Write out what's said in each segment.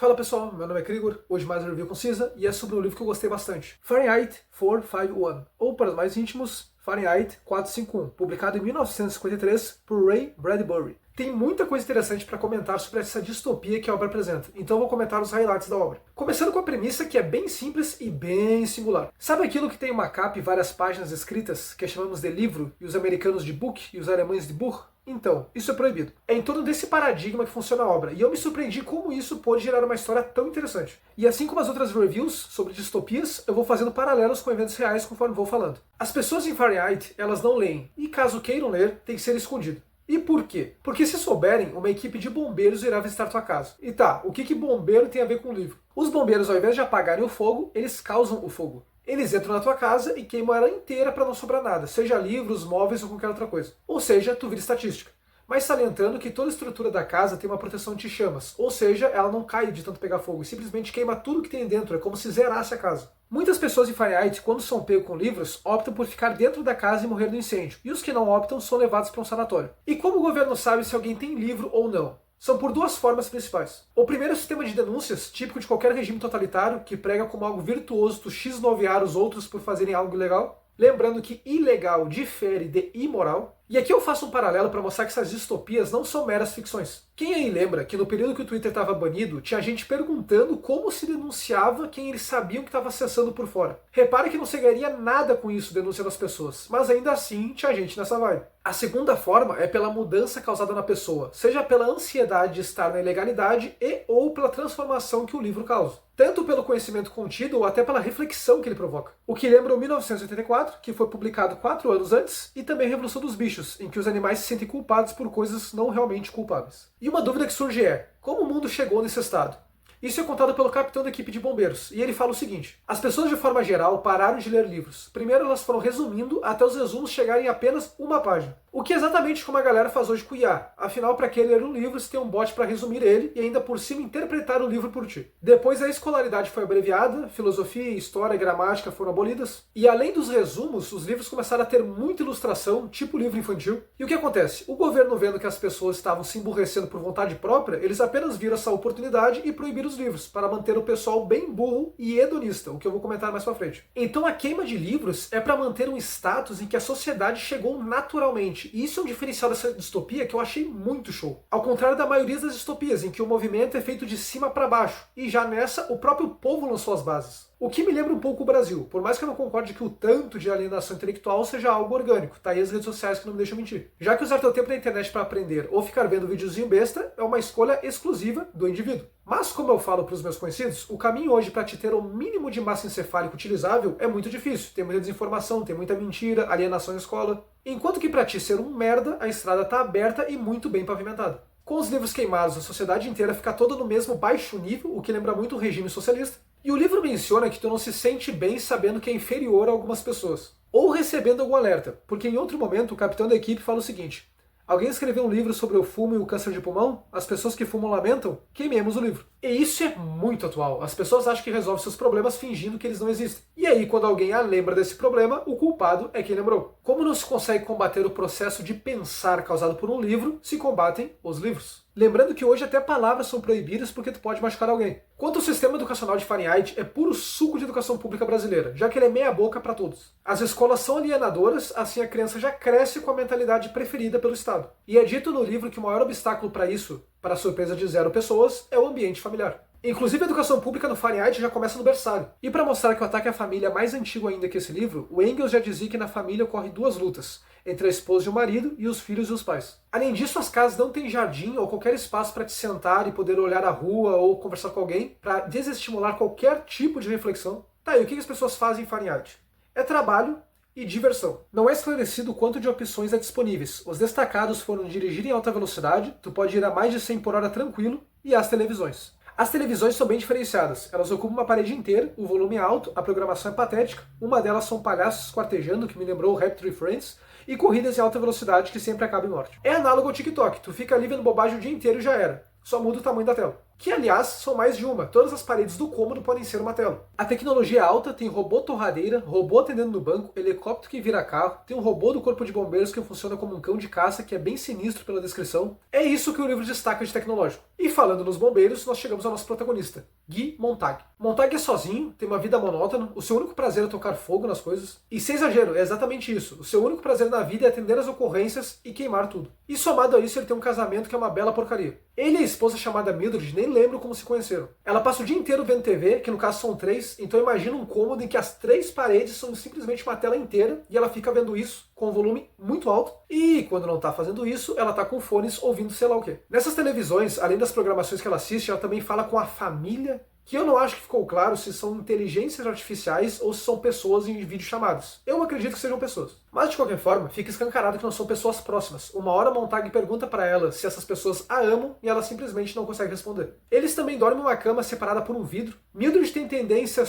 Fala pessoal, meu nome é Krigor, hoje mais um review concisa e é sobre um livro que eu gostei bastante, Fahrenheit 451, ou para os mais íntimos, Fahrenheit 451, publicado em 1953 por Ray Bradbury. Tem muita coisa interessante para comentar sobre essa distopia que a obra apresenta, então eu vou comentar os highlights da obra. Começando com a premissa que é bem simples e bem singular. Sabe aquilo que tem uma capa e várias páginas escritas, que chamamos de livro, e os americanos de book e os alemães de Buch? Então, isso é proibido. É em torno desse paradigma que funciona a obra, e eu me surpreendi como isso pôde gerar uma história tão interessante. E assim como as outras reviews sobre distopias, eu vou fazendo paralelos com eventos reais conforme vou falando. As pessoas em Fahrenheit, elas não leem, e caso queiram ler, tem que ser escondido. E por quê? Porque se souberem, uma equipe de bombeiros irá visitar tua casa. E tá, o que bombeiro tem a ver com o livro? Os bombeiros, ao invés de apagarem o fogo, eles causam o fogo. Eles entram na tua casa e queimam ela inteira para não sobrar nada, seja livros, móveis ou qualquer outra coisa. Ou seja, tu vira estatística. Mas salientando que toda a estrutura da casa tem uma proteção anti-chamas, ou seja, ela não cai de tanto pegar fogo e simplesmente queima tudo que tem dentro, é como se zerasse a casa. Muitas pessoas em Fahrenheit, quando são pegos com livros, optam por ficar dentro da casa e morrer no incêndio, e os que não optam são levados para um sanatório. E como o governo sabe se alguém tem livro ou não? São por duas formas principais. O primeiro é o sistema de denúncias, típico de qualquer regime totalitário, que prega como algo virtuoso tu x-novear os outros por fazerem algo ilegal. Lembrando que ilegal difere de imoral. E aqui eu faço um paralelo para mostrar que essas distopias não são meras ficções. Quem aí lembra que no período que o Twitter estava banido, tinha gente perguntando como se denunciava quem eles sabiam que estava acessando por fora. Repare que não se ganharia nada com isso denunciando as pessoas, mas ainda assim tinha gente nessa vibe. A segunda forma é pela mudança causada na pessoa, seja pela ansiedade de estar na ilegalidade e ou pela transformação que o livro causa. Tanto pelo conhecimento contido ou até pela reflexão que ele provoca. O que lembra o 1984, que foi publicado 4 anos antes, e também a Revolução dos Bichos, em que os animais se sentem culpados por coisas não realmente culpáveis. E uma dúvida que surge é, como o mundo chegou nesse estado? Isso é contado pelo capitão da equipe de bombeiros, e ele fala o seguinte: as pessoas de forma geral pararam de ler livros. Primeiro elas foram resumindo até os resumos chegarem a apenas uma página. O que é exatamente como a galera faz hoje com o IA. Afinal, para que ler um livro, você tem um bot para resumir ele e ainda por cima interpretar o livro por ti. Depois a escolaridade foi abreviada, filosofia, história e gramática foram abolidas, e além dos resumos, os livros começaram a ter muita ilustração, tipo livro infantil. E o que acontece? O governo, vendo que as pessoas estavam se emburrecendo por vontade própria, eles apenas viram essa oportunidade e proibiram os livros, para manter o pessoal bem burro e hedonista, o que eu vou comentar mais pra frente. Então a queima de livros é para manter um status em que a sociedade chegou naturalmente, e isso é um diferencial dessa distopia que eu achei muito show. Ao contrário da maioria das distopias, em que o movimento é feito de cima para baixo, e já nessa o próprio povo lançou as bases. O que me lembra um pouco o Brasil, por mais que eu não concorde que o tanto de alienação intelectual seja algo orgânico, tá aí as redes sociais que não me deixam mentir. Já que usar teu tempo na internet para aprender ou ficar vendo videozinho besta é uma escolha exclusiva do indivíduo. Mas como eu falo para os meus conhecidos, o caminho hoje para te ter o mínimo de massa encefálica utilizável é muito difícil, tem muita desinformação, tem muita mentira, alienação em escola. Enquanto que para ti ser um merda, a estrada tá aberta e muito bem pavimentada. Com os livros queimados, a sociedade inteira fica toda no mesmo baixo nível, o que lembra muito o regime socialista. E o livro menciona que tu não se sente bem sabendo que é inferior a algumas pessoas, ou recebendo algum alerta, porque em outro momento o capitão da equipe fala o seguinte: alguém escreveu um livro sobre o fumo e o câncer de pulmão? As pessoas que fumam lamentam? Queimemos o livro. E isso é muito atual. As pessoas acham que resolvem seus problemas fingindo que eles não existem. E aí, quando alguém lembra desse problema, o culpado é quem lembrou. Como não se consegue combater o processo de pensar causado por um livro, se combatem os livros. Lembrando que hoje até palavras são proibidas porque tu pode machucar alguém. Quanto ao sistema educacional de Fahrenheit, é puro suco de educação pública brasileira, já que ele é meia boca para todos. As escolas são alienadoras, assim a criança já cresce com a mentalidade preferida pelo Estado. E é dito no livro que o maior obstáculo para isso, para a surpresa de 0 pessoas, é o ambiente familiar. Inclusive a educação pública no Fahrenheit já começa no berçário. E para mostrar que o ataque à família é mais antigo ainda que esse livro, o Engels já dizia que na família ocorrem duas lutas, entre a esposa e o marido e os filhos e os pais. Além disso, as casas não têm jardim ou qualquer espaço para te sentar e poder olhar a rua ou conversar com alguém, para desestimular qualquer tipo de reflexão. Tá, e o que as pessoas fazem em Fahrenheit? É trabalho e diversão. Não é esclarecido o quanto de opções é disponíveis. Os destacados foram dirigir em alta velocidade, tu pode ir a mais de 100 por hora tranquilo, e as televisões. As televisões são bem diferenciadas, elas ocupam uma parede inteira, o volume é alto, a programação é patética, uma delas são palhaços esquartejando, que me lembrou o Rapture Friends, e corridas em alta velocidade que sempre acabam em morte. É análogo ao TikTok, tu fica ali vendo bobagem o dia inteiro e já era, só muda o tamanho da tela. que aliás são mais de uma, todas as paredes do cômodo podem ser uma tela. A tecnologia é alta, tem robô torradeira, robô atendendo no banco, helicóptero que vira carro, tem um robô do corpo de bombeiros que funciona como um cão de caça, que é bem sinistro pela descrição. É isso que o livro destaca de tecnológico. E falando nos bombeiros, nós chegamos ao nosso protagonista, Guy Montag. Montag é sozinho, tem uma vida monótona, o seu único prazer é tocar fogo nas coisas. E sem exagero, é exatamente isso. O seu único prazer na vida é atender as ocorrências e queimar tudo. E somado a isso, ele tem um casamento que é uma bela porcaria. Ele e a esposa chamada Mildred nem lembram como se conheceram. Ela passa o dia inteiro vendo TV, que no caso são 3, então imagina um cômodo em que as 3 paredes são simplesmente uma tela inteira e ela fica vendo isso com um volume muito alto. E quando não tá fazendo isso, ela tá com fones ouvindo sei lá o quê. Nessas televisões, além das programações que ela assiste, ela também fala com a família, que eu não acho que ficou claro se são inteligências artificiais ou se são pessoas em videochamadas. Eu acredito que sejam pessoas. Mas de qualquer forma, fica escancarado que não são pessoas próximas. Uma hora Montag pergunta para ela se essas pessoas a amam e ela simplesmente não consegue responder. Eles também dormem em uma cama separada por um vidro. Mildred tem tendência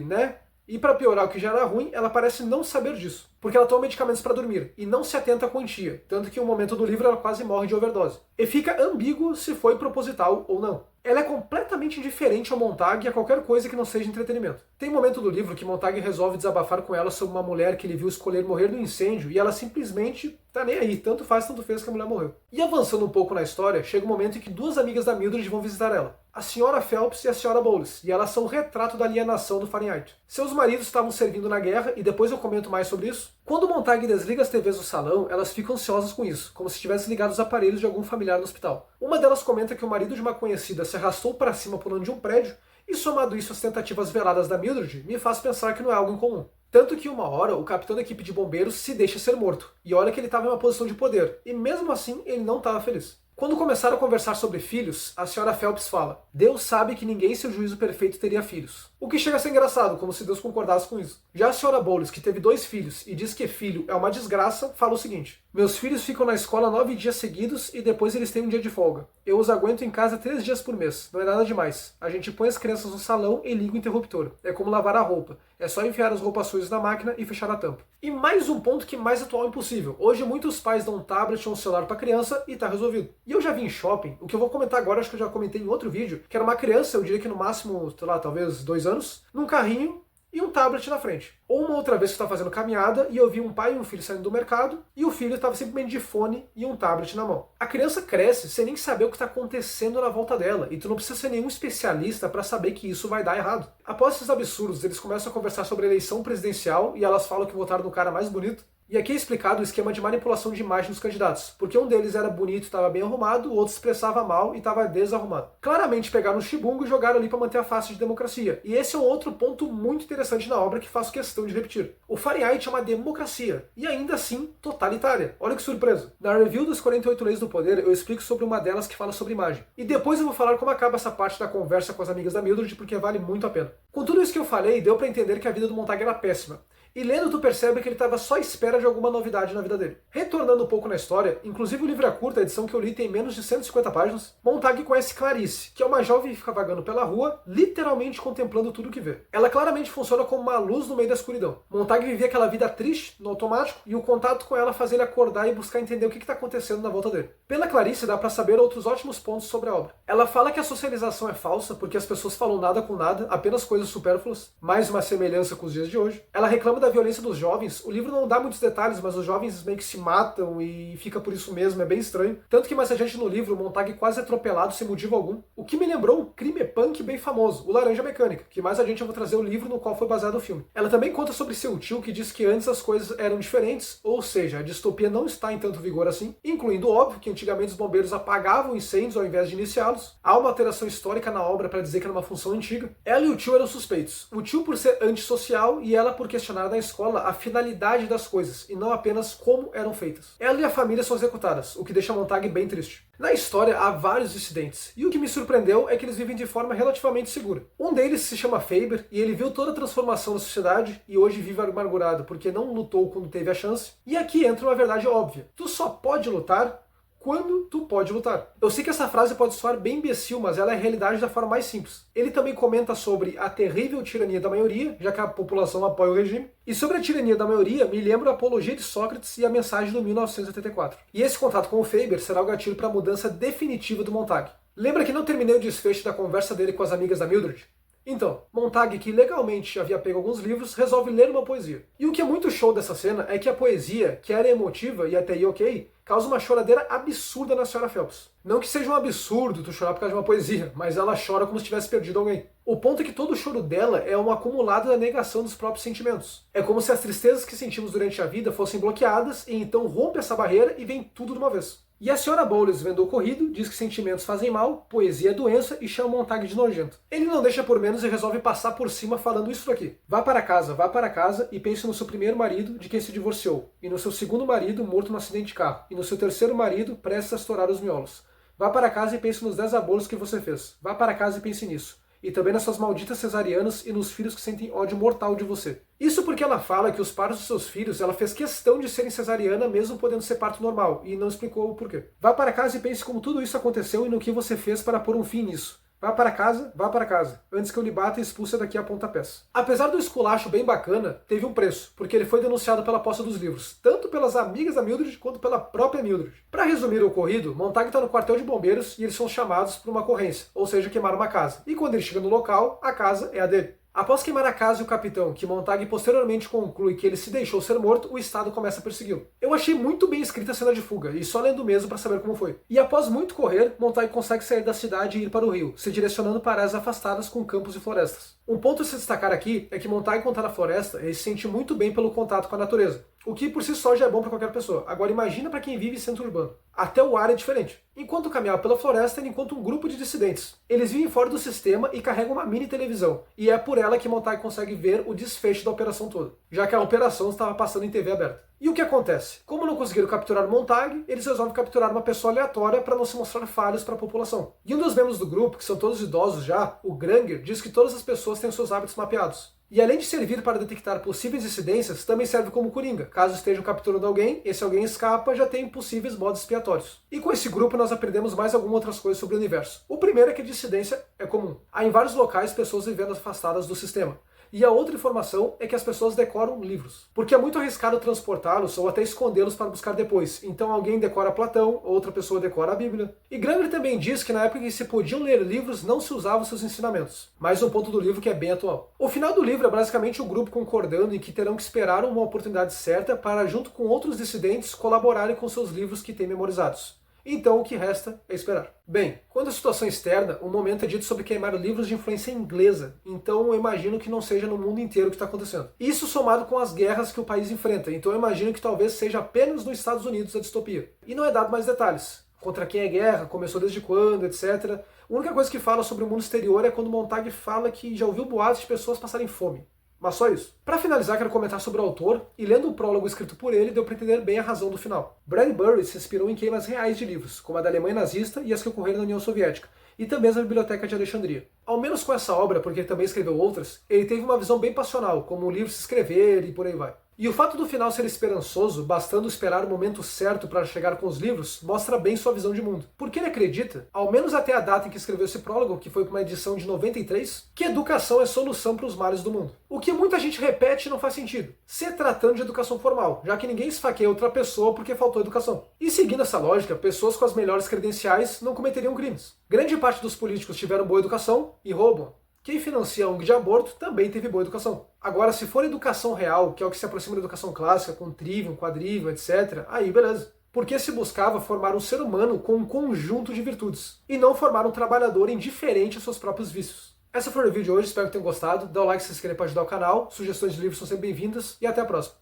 né? E para piorar o que já era ruim, ela parece não saber disso, porque ela toma medicamentos para dormir e não se atenta à quantia, tanto que em um momento do livro ela quase morre de overdose. E fica ambíguo se foi proposital ou não. Ela é completamente indiferente ao Montag e a qualquer coisa que não seja entretenimento. Tem um momento do livro que Montag resolve desabafar com ela sobre uma mulher que ele viu escolher morrer no incêndio e ela simplesmente tá nem aí, tanto faz, tanto fez que a mulher morreu. E avançando um pouco na história, chega um momento em que 2 amigas da Mildred vão visitar ela, a senhora Phelps e a senhora Bowles, e elas são o retrato da alienação do Fahrenheit. Seus maridos estavam servindo na guerra, e depois eu comento mais sobre isso. Quando Montag desliga as TVs do salão, elas ficam ansiosas com isso, como se tivessem ligado os aparelhos de algum familiar no hospital. Uma delas comenta que o marido de uma conhecida se arrastou para cima pulando de um prédio, e somado isso às tentativas veladas da Mildred, me faz pensar que não é algo incomum. Tanto que uma hora o capitão da equipe de bombeiros se deixa ser morto, e olha que ele estava em uma posição de poder, e mesmo assim ele não estava feliz. Quando começaram a conversar sobre filhos, a senhora Phelps fala: Deus sabe que ninguém em seu juízo perfeito teria filhos. O que chega a ser engraçado, como se Deus concordasse com isso. Já a senhora Bowles, que teve 2 filhos e diz que filho é uma desgraça, fala o seguinte: meus filhos ficam na escola 9 dias seguidos e depois eles têm um dia de folga. Eu os aguento em casa 3 dias por mês, não é nada demais. A gente põe as crianças no salão e liga o interruptor. É como lavar a roupa. É só enfiar as roupas sujas na máquina e fechar a tampa. E mais um ponto que mais atual é impossível. Hoje muitos pais dão um tablet ou um celular para a criança e tá resolvido. E eu já vi em shopping, o que eu vou comentar agora, acho que eu já comentei em outro vídeo, que era uma criança, eu diria que no máximo, sei lá, talvez 2 anos, num carrinho e um tablet na frente. Ou uma outra vez que estava fazendo caminhada e eu vi um pai e um filho saindo do mercado e o filho estava simplesmente de fone e um tablet na mão. A criança cresce sem nem saber o que está acontecendo na volta dela e tu não precisa ser nenhum especialista para saber que isso vai dar errado. Após esses absurdos, eles começam a conversar sobre a eleição presidencial e elas falam que votaram no cara mais bonito. E aqui é explicado o esquema de manipulação de imagem dos candidatos, porque um deles era bonito e estava bem arrumado, o outro se expressava mal e estava desarrumado. Claramente pegaram o chibungo e jogaram ali para manter a face de democracia. E esse é um outro ponto muito interessante na obra que faço questão de repetir. O Fahrenheit é uma democracia, e ainda assim totalitária. Olha que surpresa. Na review dos 48 Leis do Poder, eu explico sobre uma delas que fala sobre imagem. E depois eu vou falar como acaba essa parte da conversa com as amigas da Mildred, porque vale muito a pena. Com tudo isso que eu falei, deu para entender que a vida do Montag era péssima. E lendo tu percebe que ele estava só à espera de alguma novidade na vida dele. Retornando um pouco na história, inclusive o livro é curto, a edição que eu li tem menos de 150 páginas, Montag conhece Clarice, que é uma jovem que fica vagando pela rua, literalmente contemplando tudo que vê. Ela claramente funciona como uma luz no meio da escuridão. Montag vivia aquela vida triste, no automático, e o contato com ela fazia ele acordar e buscar entender o que está acontecendo na volta dele. Pela Clarice dá para saber outros ótimos pontos sobre a obra. Ela fala que a socialização é falsa, porque as pessoas falam nada com nada, apenas coisas supérfluas, mais uma semelhança com os dias de hoje. Ela reclama da violência dos jovens, o livro não dá muitos detalhes, mas os jovens meio que se matam e fica por isso mesmo, é bem estranho. Tanto que mais adiante no livro, o Montag quase é atropelado sem motivo algum, o que me lembrou um crime punk bem famoso, o Laranja Mecânica, que mais adiante eu vou trazer o livro no qual foi baseado o filme. Ela também conta sobre seu tio, que diz que antes as coisas eram diferentes, ou seja, a distopia não está em tanto vigor assim, incluindo óbvio que antigamente os bombeiros apagavam incêndios ao invés de iniciá-los. Há uma alteração histórica na obra para dizer que era uma função antiga. Ela e o tio eram suspeitos, o tio por ser antissocial e ela por questionar na escola a finalidade das coisas, e não apenas como eram feitas. Ela e a família são executadas, o que deixa Montag bem triste. Na história há vários dissidentes, e o que me surpreendeu é que eles vivem de forma relativamente segura. Um deles se chama Faber, e ele viu toda a transformação da sociedade, e hoje vive amargurado porque não lutou quando teve a chance. E aqui entra uma verdade óbvia: tu só pode lutar quando tu pode lutar. Eu sei que essa frase pode soar bem imbecil, mas ela é a realidade da forma mais simples. Ele também comenta sobre a terrível tirania da maioria, já que a população apoia o regime. E sobre a tirania da maioria, me lembra a Apologia de Sócrates e a Mensagem do 1984. E esse contato com o Faber será o gatilho para a mudança definitiva do Montag. Lembra que não terminei o desfecho da conversa dele com as amigas da Mildred? Então, Montag, que legalmente havia pego alguns livros, resolve ler uma poesia. E o que é muito show dessa cena é que a poesia, que era emotiva e até aí ok, causa uma choradeira absurda na Sra. Phelps. Não que seja um absurdo tu chorar por causa de uma poesia, mas ela chora como se tivesse perdido alguém. O ponto é que todo o choro dela é um acumulado da negação dos próprios sentimentos. É como se as tristezas que sentimos durante a vida fossem bloqueadas e então rompe essa barreira e vem tudo de uma vez. E a Sra. Bowles, vendo o ocorrido, diz que sentimentos fazem mal, poesia é doença e chama Montag de nojento. Ele não deixa por menos e resolve passar por cima falando isso aqui. Vá para casa e pense no seu primeiro marido de quem se divorciou, e no seu segundo marido morto num acidente de carro, e no seu terceiro marido prestes a estourar os miolos. Vá para casa e pense nos 10 abortos que você fez. Vá para casa e pense nisso. E também nas suas malditas cesarianas e nos filhos que sentem ódio mortal de você. Isso porque ela fala que os partos dos seus filhos ela fez questão de serem cesariana mesmo podendo ser parto normal, e não explicou o porquê. Vá para casa e pense como tudo isso aconteceu e no que você fez para pôr um fim nisso. Vá para casa, antes que eu lhe bata e expulse daqui a pontapés. Apesar do esculacho bem bacana, teve um preço, porque ele foi denunciado pela posse dos livros, tanto pelas amigas da Mildred quanto pela própria Mildred. Para resumir o ocorrido, Montag está no quartel de bombeiros e eles são chamados para uma ocorrência, ou seja, queimar uma casa. E quando ele chega no local, a casa é a dele. Após queimar a casa e o capitão, que Montag posteriormente conclui que ele se deixou ser morto, o Estado começa a persegui-lo. Eu achei muito bem escrita a cena de fuga, e só lendo mesmo para saber como foi. E após muito correr, Montag consegue sair da cidade e ir para o rio, se direcionando para áreas afastadas com campos e florestas. Um ponto a se destacar aqui é que Montag, quando está na floresta, ele se sente muito bem pelo contato com a natureza, o que por si só já é bom para qualquer pessoa. Agora imagina para quem vive em centro urbano. Até o ar é diferente. Enquanto caminhava pela floresta, ele encontra um grupo de dissidentes. Eles vivem fora do sistema e carregam uma mini televisão, e é por ela que Montag consegue ver o desfecho da operação toda, já que a operação estava passando em TV aberta. E o que acontece? Como não conseguiram capturar Montag, eles resolvem capturar uma pessoa aleatória para não se mostrar falhos para a população. E um dos membros do grupo, que são todos idosos já, o Granger, diz que todas as pessoas têm seus hábitos mapeados. E além de servir para detectar possíveis incidências, também serve como coringa. Caso estejam capturando alguém, esse alguém escapa, já tem possíveis modos expiatórios. E com esse grupo nós aprendemos mais algumas outras coisas sobre o universo. O primeiro é que a dissidência é comum. Há em vários locais pessoas vivendo afastadas do sistema. E a outra informação é que as pessoas decoram livros, porque é muito arriscado transportá-los ou até escondê-los para buscar depois. Então alguém decora Platão, outra pessoa decora a Bíblia. E Granger também diz que na época em que se podiam ler livros não se usavam seus ensinamentos. Mais um ponto do livro que é bem atual. O final do livro é basicamente o grupo concordando em que terão que esperar uma oportunidade certa para, junto com outros dissidentes, colaborarem com seus livros que têm memorizados. Então o que resta é esperar. Bem, quando a situação externa, o momento é dito sobre queimar livros de influência inglesa, então eu imagino que não seja no mundo inteiro que está acontecendo. Isso somado com as guerras que o país enfrenta, então eu imagino que talvez seja apenas nos Estados Unidos a distopia. E não é dado mais detalhes. Contra quem é guerra, começou desde quando, etc. A única coisa que fala sobre o mundo exterior é quando Montag fala que já ouviu boatos de pessoas passarem fome. Mas só isso. Para finalizar, quero comentar sobre o autor, e lendo o prólogo escrito por ele, deu para entender bem a razão do final. Bradbury se inspirou em queimas reais de livros, como a da Alemanha nazista e as que ocorreram na União Soviética, e também as da Biblioteca de Alexandria. Ao menos com essa obra, porque ele também escreveu outras, ele teve uma visão bem passional, como o livro se escrever e por aí vai. E o fato do final ser esperançoso, bastando esperar o momento certo para chegar com os livros, mostra bem sua visão de mundo. Porque ele acredita, ao menos até a data em que escreveu esse prólogo, que foi uma edição de 93, que educação é solução para os males do mundo. O que muita gente repete não faz sentido, se tratando de educação formal, já que ninguém esfaqueia outra pessoa porque faltou educação. E seguindo essa lógica, pessoas com as melhores credenciais não cometeriam crimes. Grande parte dos políticos tiveram boa educação e roubam. Quem financia a ONG de aborto também teve boa educação. Agora, se for educação real, que é o que se aproxima da educação clássica, com trivium, quadrivium, etc., aí beleza. Porque se buscava formar um ser humano com um conjunto de virtudes, e não formar um trabalhador indiferente aos seus próprios vícios. Essa foi o review de hoje, espero que tenham gostado. Dá o like, se inscreve para ajudar o canal, sugestões de livros são sempre bem-vindas, e até a próxima.